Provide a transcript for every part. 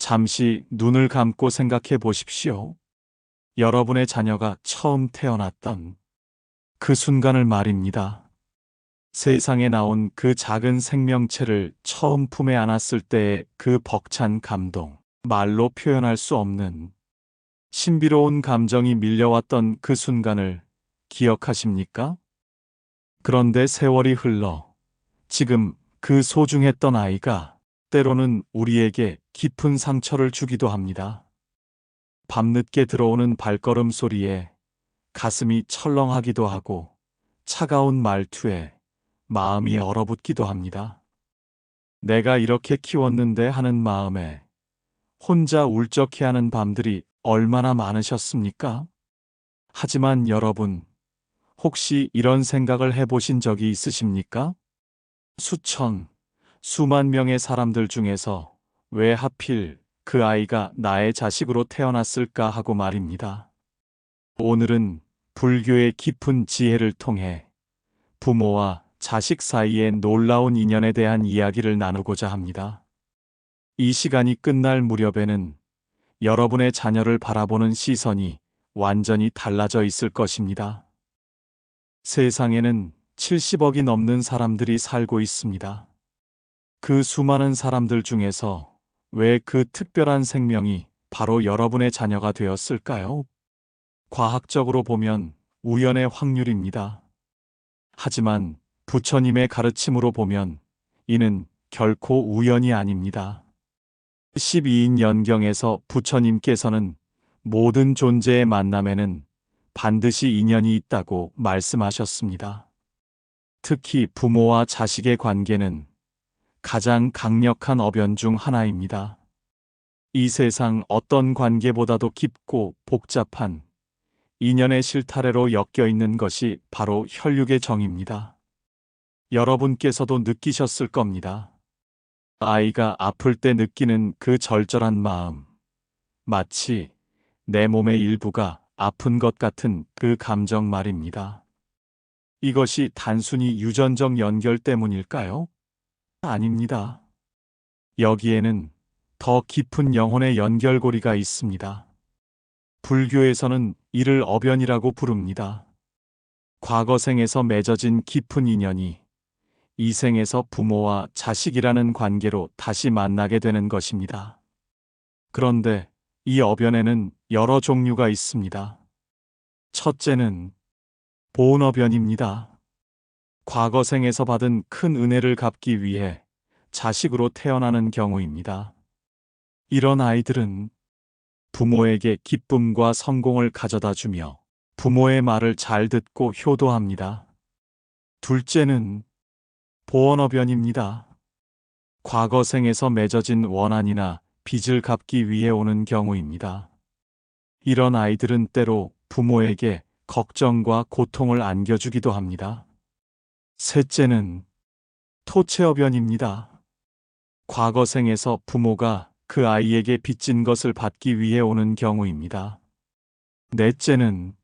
잠시 눈을 감고 생각해 보십시오. 여러분의 자녀가 처음 태어났던 그 순간을 말입니다. 세상에 나온 그 작은 생명체를 처음 품에 안았을 때의 그 벅찬 감동, 말로 표현할 수 없는 신비로운 감정이 밀려왔던 그 순간을 기억하십니까? 그런데 세월이 흘러 지금 그 소중했던 아이가 때로는 우리에게 깊은 상처를 주기도 합니다. 밤늦게 들어오는 발걸음 소리에 가슴이 철렁하기도 하고 차가운 말투에 마음이 얼어붙기도 합니다. 내가 이렇게 키웠는데 하는 마음에 혼자 울적해하는 밤들이 얼마나 많으셨습니까? 하지만 여러분, 혹시 이런 생각을 해보신 적이 있으십니까? 수천, 수만 명의 사람들 중에서 왜 하필 그 아이가 나의 자식으로 태어났을까 하고 말입니다. 오늘은 불교의 깊은 지혜를 통해 부모와 자식 사이의 놀라운 인연에 대한 이야기를 나누고자 합니다. 이 시간이 끝날 무렵에는 여러분의 자녀를 바라보는 시선이 완전히 달라져 있을 것입니다. 세상에는 70억이 넘는 사람들이 살고 있습니다. 그 수많은 사람들 중에서 왜 그 특별한 생명이 바로 여러분의 자녀가 되었을까요? 과학적으로 보면 우연의 확률입니다. 하지만 부처님의 가르침으로 보면 이는 결코 우연이 아닙니다. 12인 연경에서 부처님께서는 모든 존재의 만남에는 반드시 인연이 있다고 말씀하셨습니다. 특히 부모와 자식의 관계는 가장 강력한 어변 중 하나입니다. 이 세상 어떤 관계보다도 깊고 복잡한 인연의 실타래로 엮여 있는 것이 바로 혈육의 정입니다. 여러분께서도 느끼셨을 겁니다. 아이가 아플 때 느끼는 그 절절한 마음, 마치 내 몸의 일부가 아픈 것 같은 그 감정 말입니다. 이것이 단순히 유전적 연결 때문일까요? 아닙니다. 여기에는 더 깊은 영혼의 연결고리가 있습니다. 불교에서는 이를 어변이라고 부릅니다. 과거 생에서 맺어진 깊은 인연이 이 생에서 부모와 자식이라는 관계로 다시 만나게 되는 것입니다. 그런데 이 어변에는 여러 종류가 있습니다. 첫째는 보온어변입니다. 과거 생에서 받은 큰 은혜를 갚기 위해 자식으로 태어나는 경우입니다. 이런 아이들은 부모에게 기쁨과 성공을 가져다 주며 부모의 말을 잘 듣고 효도합니다. 둘째는 보원어변입니다. 과거 생에서 맺어진 원한이나 빚을 갚기 위해 오는 경우입니다. 이런 아이들은 때로 부모에게 걱정과 고통을 안겨주기도 합니다. 셋째는 토체어변입니다. 과거 생에서 부모가 그 아이에게 빚진 것을 받기 위해 오는 경우입니다. 넷째는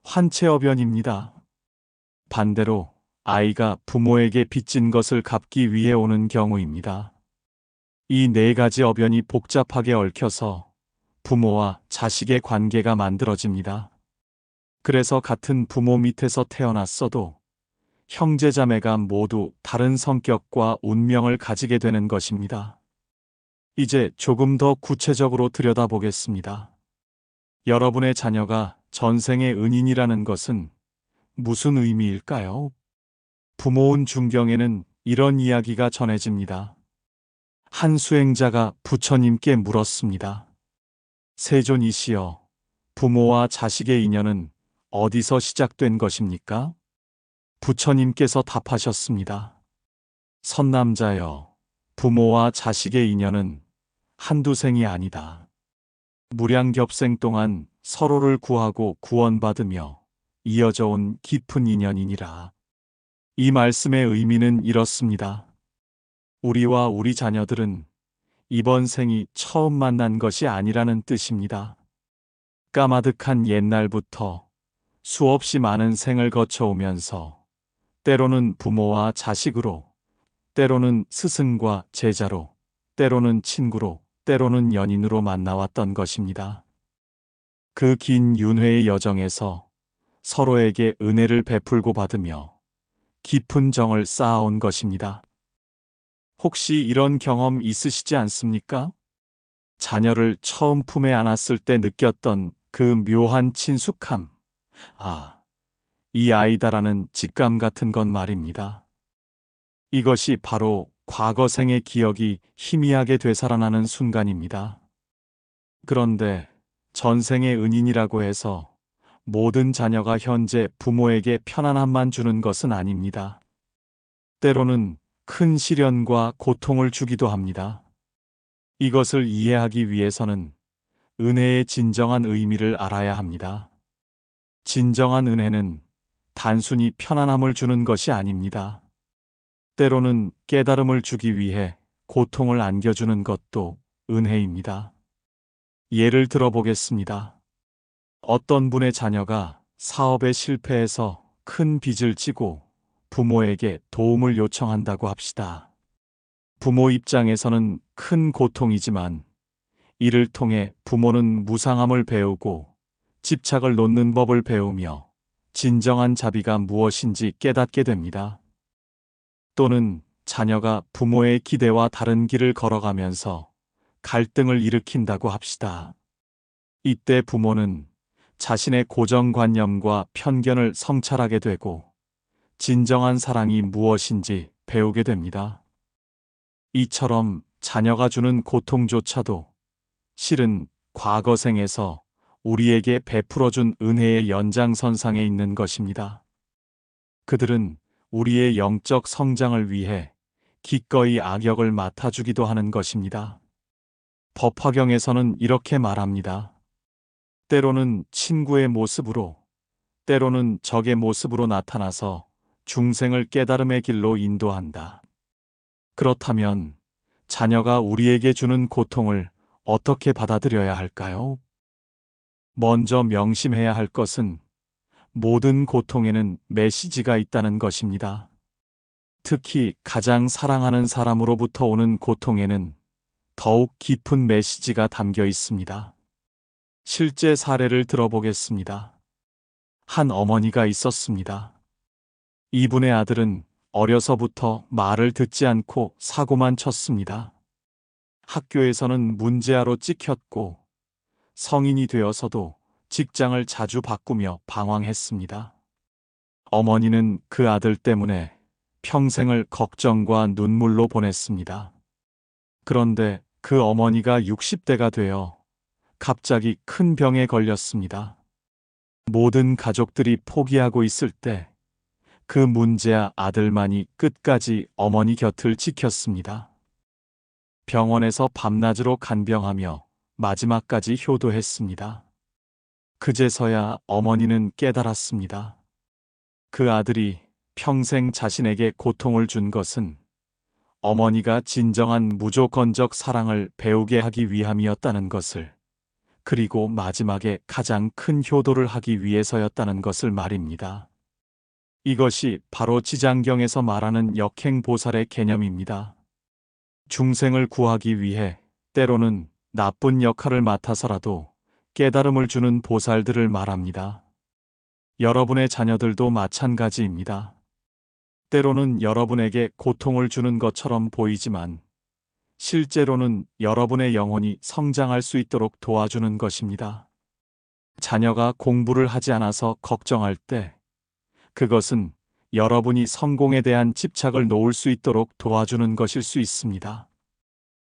환체어변입니다. 반대로 아이가 부모에게 빚진 것을 갚기 위해 오는 경우입니다. 이 네 가지 어변이 복잡하게 얽혀서 부모와 자식의 관계가 만들어집니다. 그래서 같은 부모 밑에서 태어났어도 형제자매가 모두 다른 성격과 운명을 가지게 되는 것입니다. 이제 조금 더 구체적으로 들여다보겠습니다. 여러분의 자녀가 전생의 은인이라는 것은 무슨 의미일까요? 부모운 중경에는 이런 이야기가 전해집니다. 한 수행자가 부처님께 물었습니다. 세존이시여, 부모와 자식의 인연은 어디서 시작된 것입니까? 부처님께서 답하셨습니다. 선남자여, 부모와 자식의 인연은 한두 생이 아니다. 무량겹생 동안 서로를 구하고 구원받으며 이어져 온 깊은 인연이니라. 이 말씀의 의미는 이렇습니다. 우리와 우리 자녀들은 이번 생이 처음 만난 것이 아니라는 뜻입니다. 까마득한 옛날부터 수없이 많은 생을 거쳐오면서 때로는 부모와 자식으로, 때로는 스승과 제자로, 때로는 친구로, 때로는 연인으로 만나왔던 것입니다. 그 긴 윤회의 여정에서 서로에게 은혜를 베풀고 받으며 깊은 정을 쌓아온 것입니다. 혹시 이런 경험 있으시지 않습니까? 자녀를 처음 품에 안았을 때 느꼈던 그 묘한 친숙함. 아, 이 아이다라는 직감 같은 건 말입니다. 이것이 바로 과거 생의 기억이 희미하게 되살아나는 순간입니다. 그런데 전생의 은인이라고 해서 모든 자녀가 현재 부모에게 편안함만 주는 것은 아닙니다. 때로는 큰 시련과 고통을 주기도 합니다. 이것을 이해하기 위해서는 은혜의 진정한 의미를 알아야 합니다. 진정한 은혜는 단순히 편안함을 주는 것이 아닙니다. 때로는 깨달음을 주기 위해 고통을 안겨주는 것도 은혜입니다. 예를 들어보겠습니다. 어떤 분의 자녀가 사업에 실패해서 큰 빚을 지고 부모에게 도움을 요청한다고 합시다. 부모 입장에서는 큰 고통이지만 이를 통해 부모는 무상함을 배우고 집착을 놓는 법을 배우며 진정한 자비가 무엇인지 깨닫게 됩니다. 또는 자녀가 부모의 기대와 다른 길을 걸어가면서 갈등을 일으킨다고 합시다. 이때 부모는 자신의 고정관념과 편견을 성찰하게 되고 진정한 사랑이 무엇인지 배우게 됩니다. 이처럼 자녀가 주는 고통조차도 실은 과거 생에서 우리에게 베풀어준 은혜의 연장선상에 있는 것입니다. 그들은 우리의 영적 성장을 위해 기꺼이 악역을 맡아주기도 하는 것입니다. 법화경에서는 이렇게 말합니다. 때로는 친구의 모습으로, 때로는 적의 모습으로 나타나서 중생을 깨달음의 길로 인도한다. 그렇다면 자녀가 우리에게 주는 고통을 어떻게 받아들여야 할까요? 먼저 명심해야 할 것은 모든 고통에는 메시지가 있다는 것입니다. 특히 가장 사랑하는 사람으로부터 오는 고통에는 더욱 깊은 메시지가 담겨 있습니다. 실제 사례를 들어보겠습니다. 한 어머니가 있었습니다. 이분의 아들은 어려서부터 말을 듣지 않고 사고만 쳤습니다. 학교에서는 문제아로 찍혔고 성인이 되어서도 직장을 자주 바꾸며 방황했습니다. 어머니는 그 아들 때문에 평생을 걱정과 눈물로 보냈습니다. 그런데 그 어머니가 60대가 되어 갑자기 큰 병에 걸렸습니다. 모든 가족들이 포기하고 있을 때 그 문제아 아들만이 끝까지 어머니 곁을 지켰습니다. 병원에서 밤낮으로 간병하며 마지막까지 효도했습니다. 그제서야 어머니는 깨달았습니다. 그 아들이 평생 자신에게 고통을 준 것은 어머니가 진정한 무조건적 사랑을 배우게 하기 위함이었다는 것을, 그리고 마지막에 가장 큰 효도를 하기 위해서였다는 것을 말입니다. 이것이 바로 지장경에서 말하는 역행보살의 개념입니다. 중생을 구하기 위해 때로는 나쁜 역할을 맡아서라도 깨달음을 주는 보살들을 말합니다. 여러분의 자녀들도 마찬가지입니다. 때로는 여러분에게 고통을 주는 것처럼 보이지만 실제로는 여러분의 영혼이 성장할 수 있도록 도와주는 것입니다. 자녀가 공부를 하지 않아서 걱정할 때 그것은 여러분이 성공에 대한 집착을 놓을 수 있도록 도와주는 것일 수 있습니다.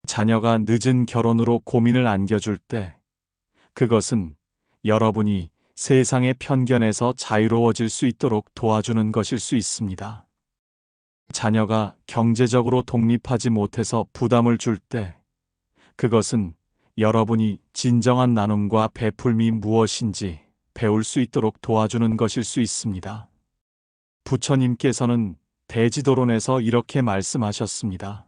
자녀가 늦은 결혼으로 고민을 안겨줄 때 그것은 여러분이 세상의 편견에서 자유로워질 수 있도록 도와주는 것일 수 있습니다. 자녀가 경제적으로 독립하지 못해서 부담을 줄 때 그것은 여러분이 진정한 나눔과 베풀미 무엇인지 배울 수 있도록 도와주는 것일 수 있습니다. 부처님께서는 대지도론에서 이렇게 말씀하셨습니다.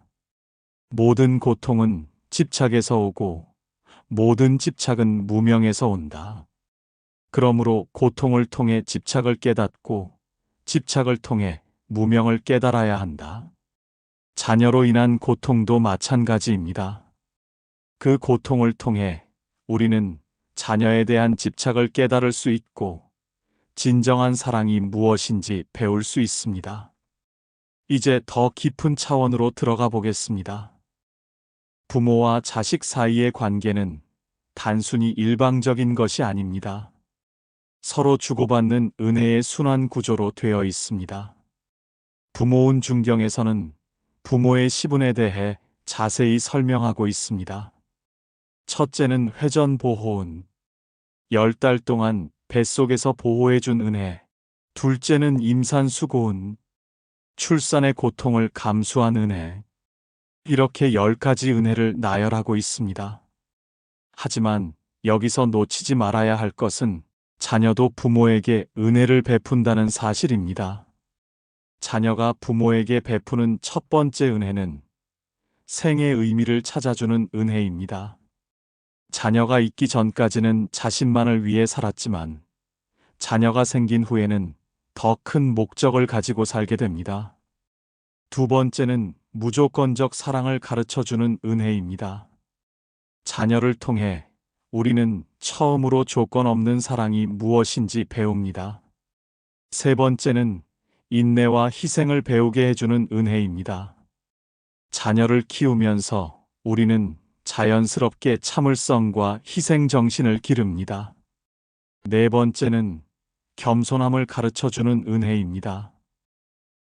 모든 고통은 집착에서 오고 모든 집착은 무명에서 온다. 그러므로 고통을 통해 집착을 깨닫고 집착을 통해 무명을 깨달아야 한다. 자녀로 인한 고통도 마찬가지입니다. 그 고통을 통해 우리는 자녀에 대한 집착을 깨달을 수 있고 진정한 사랑이 무엇인지 배울 수 있습니다. 이제 더 깊은 차원으로 들어가 보겠습니다. 부모와 자식 사이의 관계는 단순히 일방적인 것이 아닙니다. 서로 주고받는 은혜의 순환 구조로 되어 있습니다. 부모운 중경에서는 부모의 시분에 대해 자세히 설명하고 있습니다. 첫째는 회전보호운, 10달 동안 뱃속에서 보호해준 은혜. 둘째는 임산수고운, 출산의 고통을 감수한 은혜. 이렇게 10가지 은혜를 나열하고 있습니다. 하지만 여기서 놓치지 말아야 할 것은 자녀도 부모에게 은혜를 베푼다는 사실입니다. 자녀가 부모에게 베푸는 첫 번째 은혜는 생의 의미를 찾아주는 은혜입니다. 자녀가 있기 전까지는 자신만을 위해 살았지만 자녀가 생긴 후에는 더 큰 목적을 가지고 살게 됩니다. 두 번째는 무조건적 사랑을 가르쳐주는 은혜입니다. 자녀를 통해 우리는 처음으로 조건 없는 사랑이 무엇인지 배웁니다. 세 번째는 인내와 희생을 배우게 해주는 은혜입니다. 자녀를 키우면서 우리는 자연스럽게 참을성과 희생 정신을 기릅니다. 네 번째는 겸손함을 가르쳐주는 은혜입니다.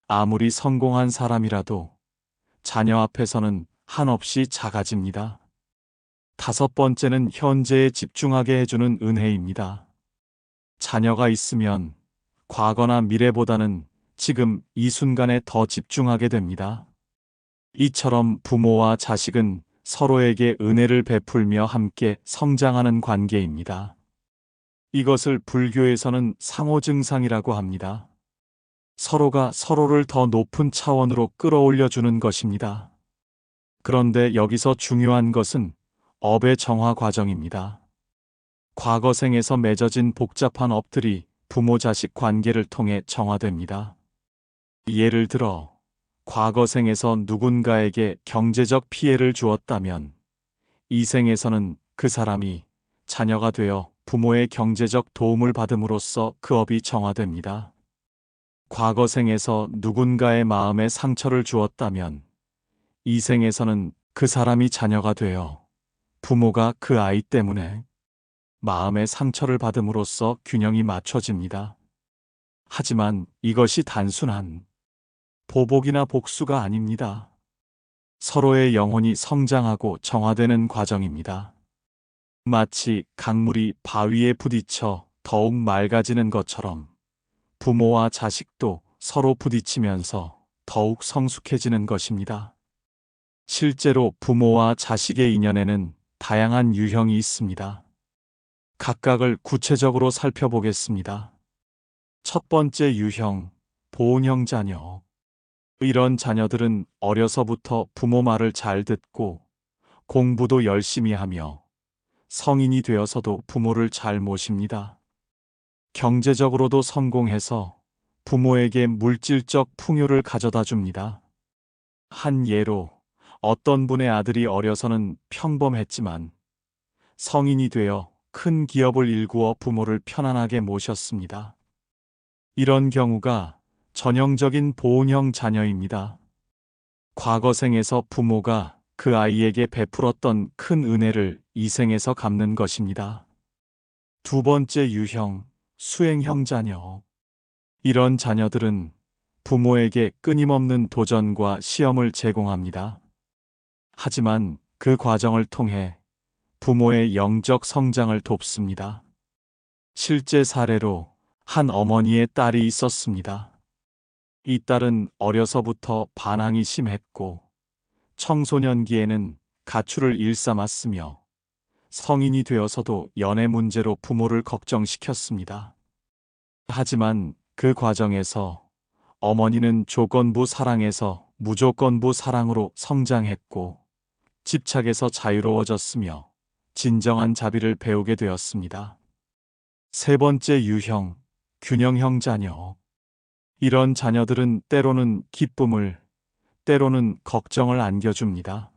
아무리 성공한 사람이라도 자녀 앞에서는 한없이 작아집니다. 다섯 번째는 현재에 집중하게 해주는 은혜입니다. 자녀가 있으면 과거나 미래보다는 지금 이 순간에 더 집중하게 됩니다. 이처럼 부모와 자식은 서로에게 은혜를 베풀며 함께 성장하는 관계입니다. 이것을 불교에서는 상호증상이라고 합니다. 서로가 서로를 더 높은 차원으로 끌어올려주는 것입니다. 그런데 여기서 중요한 것은 업의 정화 과정입니다. 과거 생에서 맺어진 복잡한 업들이 부모 자식 관계를 통해 정화됩니다. 예를 들어 과거 생에서 누군가에게 경제적 피해를 주었다면 이 생에서는 그 사람이 자녀가 되어 부모의 경제적 도움을 받음으로써 그 업이 정화됩니다. 과거 생에서 누군가의 마음에 상처를 주었다면 이 생에서는 그 사람이 자녀가 되어 부모가 그 아이 때문에 마음의 상처를 받음으로써 균형이 맞춰집니다. 하지만 이것이 단순한 보복이나 복수가 아닙니다. 서로의 영혼이 성장하고 정화되는 과정입니다. 마치 강물이 바위에 부딪혀 더욱 맑아지는 것처럼 부모와 자식도 서로 부딪히면서 더욱 성숙해지는 것입니다. 실제로 부모와 자식의 인연에는 다양한 유형이 있습니다. 각각을 구체적으로 살펴보겠습니다. 첫 번째 유형, 보온형 자녀. 이런 자녀들은 어려서부터 부모 말을 잘 듣고 공부도 열심히 하며 성인이 되어서도 부모를 잘 모십니다. 경제적으로도 성공해서 부모에게 물질적 풍요를 가져다 줍니다. 한 예로 어떤 분의 아들이 어려서는 평범했지만 성인이 되어 큰 기업을 일구어 부모를 편안하게 모셨습니다. 이런 경우가 전형적인 보온형 자녀입니다. 과거 생에서 부모가 그 아이에게 베풀었던 큰 은혜를 이 생에서 갚는 것입니다. 두 번째 유형, 수행형 자녀. 이런 자녀들은 부모에게 끊임없는 도전과 시험을 제공합니다. 하지만 그 과정을 통해 부모의 영적 성장을 돕습니다. 실제 사례로 한 어머니의 딸이 있었습니다. 이 딸은 어려서부터 반항이 심했고 청소년기에는 가출을 일삼았으며 성인이 되어서도 연애 문제로 부모를 걱정시켰습니다. 하지만 그 과정에서 어머니는 조건부 사랑에서 무조건부 사랑으로 성장했고 집착에서 자유로워졌으며 진정한 자비를 배우게 되었습니다. 세 번째 유형, 균형형 자녀. 이런 자녀들은 때로는 기쁨을, 때로는 걱정을 안겨줍니다.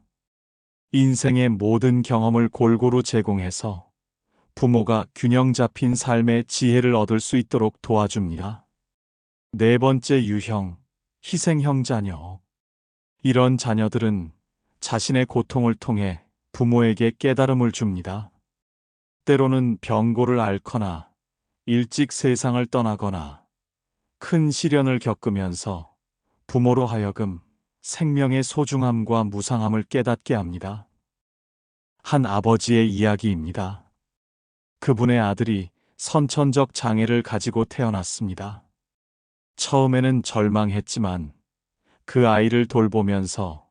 인생의 모든 경험을 골고루 제공해서 부모가 균형 잡힌 삶의 지혜를 얻을 수 있도록 도와줍니다. 네 번째 유형, 희생형 자녀. 이런 자녀들은 자신의 고통을 통해 부모에게 깨달음을 줍니다. 때로는 병고를 앓거나 일찍 세상을 떠나거나 큰 시련을 겪으면서 부모로 하여금 생명의 소중함과 무상함을 깨닫게 합니다. 한 아버지의 이야기입니다. 그분의 아들이 선천적 장애를 가지고 태어났습니다. 처음에는 절망했지만 그 아이를 돌보면서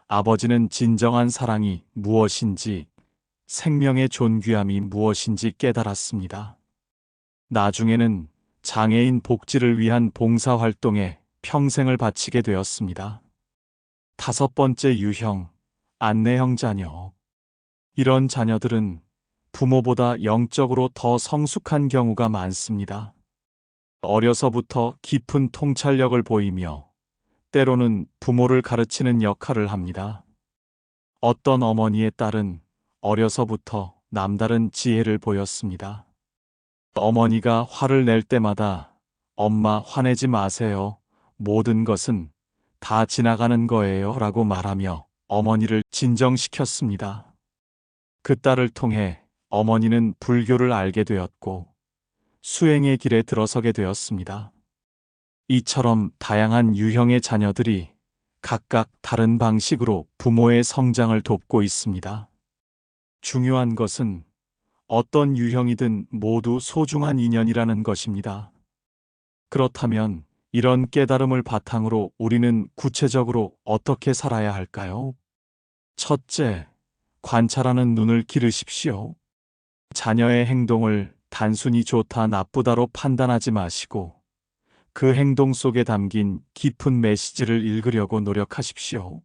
아버지는 진정한 사랑이 무엇인지, 생명의 존귀함이 무엇인지 깨달았습니다. 나중에는 장애인 복지를 위한 봉사활동에 평생을 바치게 되었습니다. 다섯 번째 유형, 안내형 자녀. 이런 자녀들은 부모보다 영적으로 더 성숙한 경우가 많습니다. 어려서부터 깊은 통찰력을 보이며 때로는 부모를 가르치는 역할을 합니다. 어떤 어머니의 딸은 어려서부터 남다른 지혜를 보였습니다. 어머니가 화를 낼 때마다 "엄마, 화내지 마세요. 모든 것은 다 지나가는 거예요." 라고 말하며 어머니를 진정시켰습니다. 그 딸을 통해 어머니는 불교를 알게 되었고 수행의 길에 들어서게 되었습니다. 이처럼 다양한 유형의 자녀들이 각각 다른 방식으로 부모의 성장을 돕고 있습니다. 중요한 것은 어떤 유형이든 모두 소중한 인연이라는 것입니다. 그렇다면 이런 깨달음을 바탕으로 우리는 구체적으로 어떻게 살아야 할까요? 첫째, 관찰하는 눈을 기르십시오. 자녀의 행동을 단순히 좋다 나쁘다로 판단하지 마시고 그 행동 속에 담긴 깊은 메시지를 읽으려고 노력하십시오.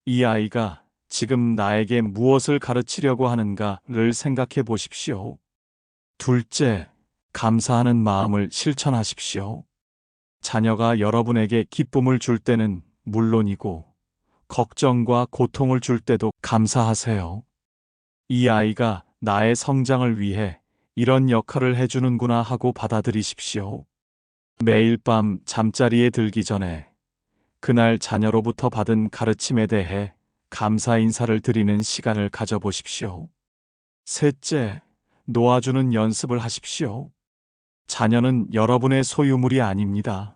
이 아이가 지금 나에게 무엇을 가르치려고 하는가를 생각해 보십시오. 둘째, 감사하는 마음을 실천하십시오. 자녀가 여러분에게 기쁨을 줄 때는 물론이고 걱정과 고통을 줄 때도 감사하세요. 이 아이가 나의 성장을 위해 이런 역할을 해주는구나 하고 받아들이십시오. 매일 밤 잠자리에 들기 전에 그날 자녀로부터 받은 가르침에 대해 감사 인사를 드리는 시간을 가져보십시오. 셋째, 놓아주는 연습을 하십시오. 자녀는 여러분의 소유물이 아닙니다.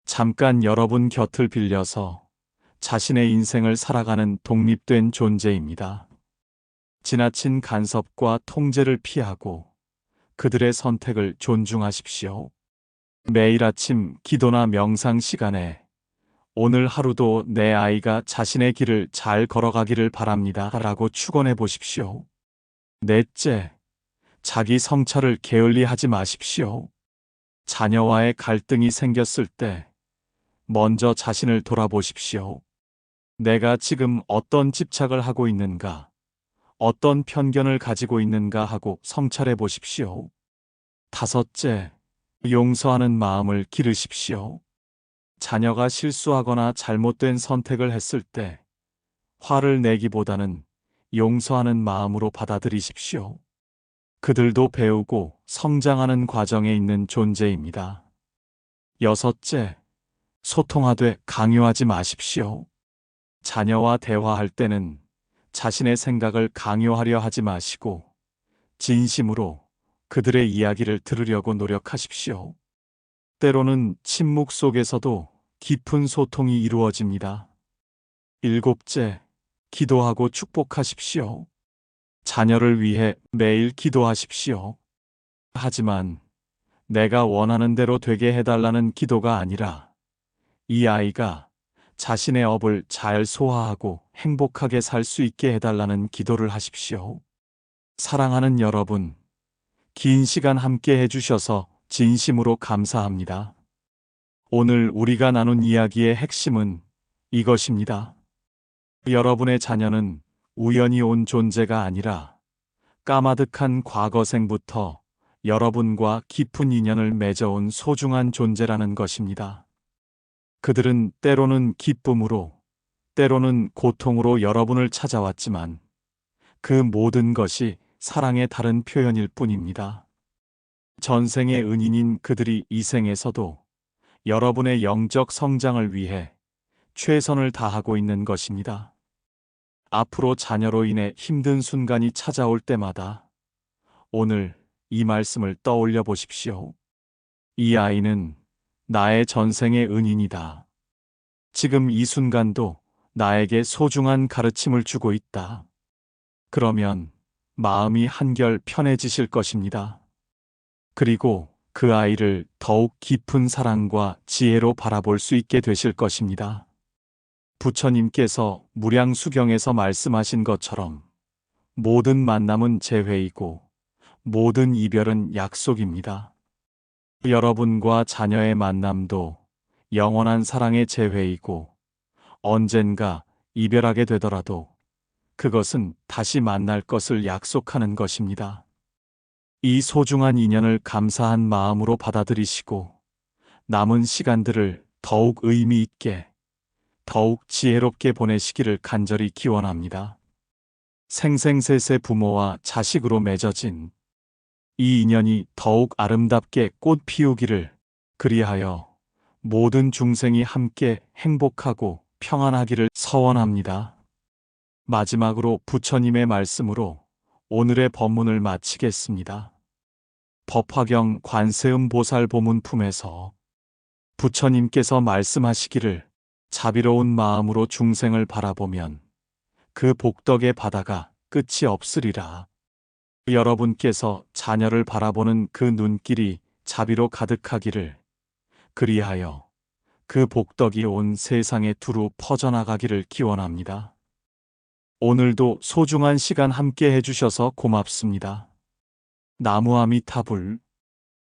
잠깐 여러분 곁을 빌려서 자신의 인생을 살아가는 독립된 존재입니다. 지나친 간섭과 통제를 피하고 그들의 선택을 존중하십시오. 매일 아침 기도나 명상 시간에 "오늘 하루도 내 아이가 자신의 길을 잘 걸어가기를 바랍니다. 라고 축원해 보십시오. 넷째, 자기 성찰을 게을리 하지 마십시오. 자녀와의 갈등이 생겼을 때 먼저 자신을 돌아보십시오. 내가 지금 어떤 집착을 하고 있는가, 어떤 편견을 가지고 있는가 하고 성찰해 보십시오. 다섯째, 용서하는 마음을 기르십시오. 자녀가 실수하거나 잘못된 선택을 했을 때 화를 내기보다는 용서하는 마음으로 받아들이십시오. 그들도 배우고 성장하는 과정에 있는 존재입니다. 여섯째, 소통하되 강요하지 마십시오. 자녀와 대화할 때는 자신의 생각을 강요하려 하지 마시고 진심으로 그들의 이야기를 들으려고 노력하십시오. 때로는 침묵 속에서도 깊은 소통이 이루어집니다. 일곱째, 기도하고 축복하십시오. 자녀를 위해 매일 기도하십시오. 하지만 내가 원하는 대로 되게 해달라는 기도가 아니라 이 아이가 자신의 업을 잘 소화하고 행복하게 살 수 있게 해달라는 기도를 하십시오. 사랑하는 여러분, 긴 시간 함께 해주셔서 진심으로 감사합니다. 오늘 우리가 나눈 이야기의 핵심은 이것입니다. 여러분의 자녀는 우연히 온 존재가 아니라 까마득한 과거생부터 여러분과 깊은 인연을 맺어온 소중한 존재라는 것입니다. 그들은 때로는 기쁨으로, 때로는 고통으로 여러분을 찾아왔지만 그 모든 것이 사랑의 다른 표현일 뿐입니다. 전생의 은인인 그들이 이 생에서도 여러분의 영적 성장을 위해 최선을 다하고 있는 것입니다. 앞으로 자녀로 인해 힘든 순간이 찾아올 때마다 오늘 이 말씀을 떠올려 보십시오. 이 아이는 나의 전생의 은인이다. 지금 이 순간도 나에게 소중한 가르침을 주고 있다. 그러면 마음이 한결 편해지실 것입니다. 그리고 그 아이를 더욱 깊은 사랑과 지혜로 바라볼 수 있게 되실 것입니다. 부처님께서 무량수경에서 말씀하신 것처럼 모든 만남은 재회이고 모든 이별은 약속입니다. 여러분과 자녀의 만남도 영원한 사랑의 재회이고 언젠가 이별하게 되더라도 그것은 다시 만날 것을 약속하는 것입니다. 이 소중한 인연을 감사한 마음으로 받아들이시고 남은 시간들을 더욱 의미 있게, 더욱 지혜롭게 보내시기를 간절히 기원합니다. 생생셋의 부모와 자식으로 맺어진 이 인연이 더욱 아름답게 꽃 피우기를, 그리하여 모든 중생이 함께 행복하고 평안하기를 서원합니다. 마지막으로 부처님의 말씀으로 오늘의 법문을 마치겠습니다. 법화경 관세음보살 보문품에서 부처님께서 말씀하시기를 자비로운 마음으로 중생을 바라보면 그 복덕의 바다가 끝이 없으리라. 여러분께서 자녀를 바라보는 그 눈길이 자비로 가득하기를, 그리하여 그 복덕이 온 세상에 두루 퍼져나가기를 기원합니다. 오늘도 소중한 시간 함께 해주셔서 고맙습니다. 나무아미타불.